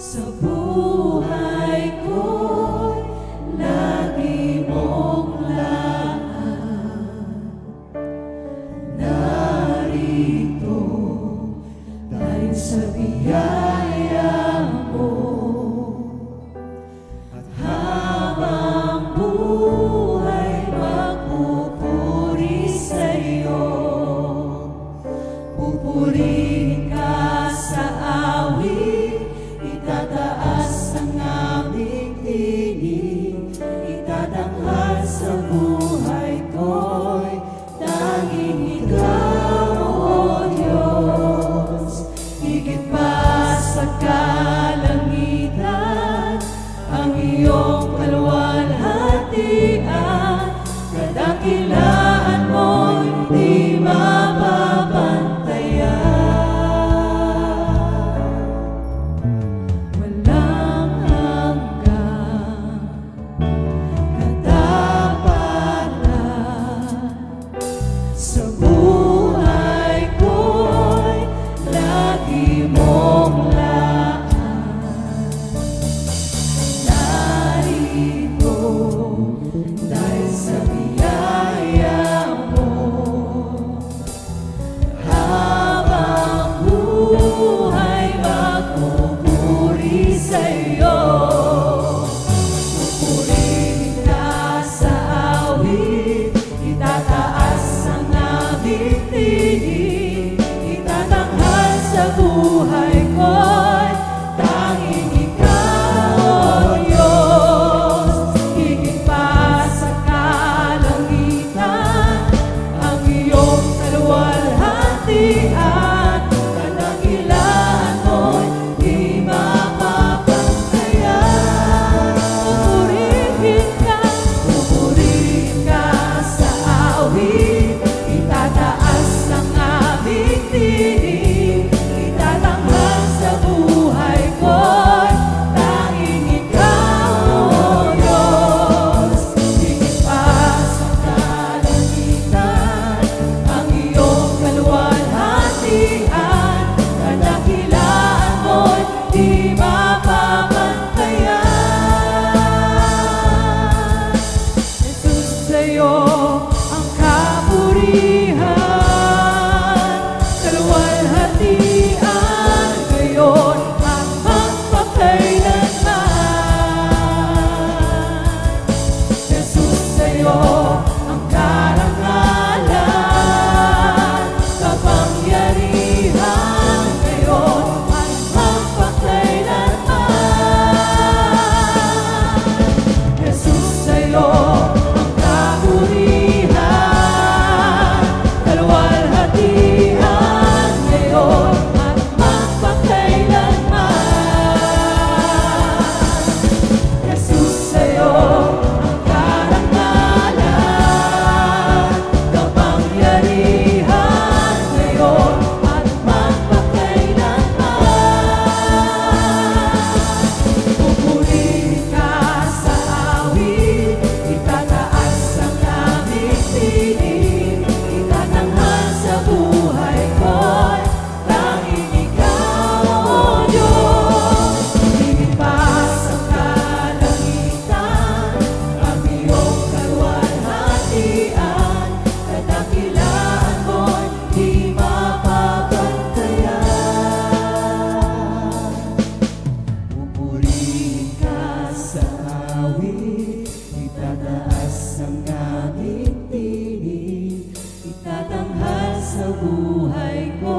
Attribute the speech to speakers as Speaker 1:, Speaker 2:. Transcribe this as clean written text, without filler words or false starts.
Speaker 1: Sa buhay ko'y lagi mong laan. Narito dahil sa biyaya mo. At habang buhay magpupuri sa'yo, pupurihin ka sa awit. Itataas ang aming tinig, itatanghal sa buhay ko'y tanging Ikaw, O Diyos. Higit pa sa kalangitan, ang iyong kaluwalhatian, kadakilaan mo'y di mapapantayan. Sa buhay ko'y lagi mong laan. Narito dahil sa biyaya mo. Habang buhay magpupuri sa'yo, pupurihin ka sa awit. Itataas ang aming tinig, itatanghal sa buhay ko'y tanging Ikaw, O Diyos. Higit pa sa kalangitan, ang iyong kaluwalhatian, kadakilaan mo'y di mapapantayan. Pupurihin ka sa awit, itataas ang aming tinig, itatanghal buhay ko.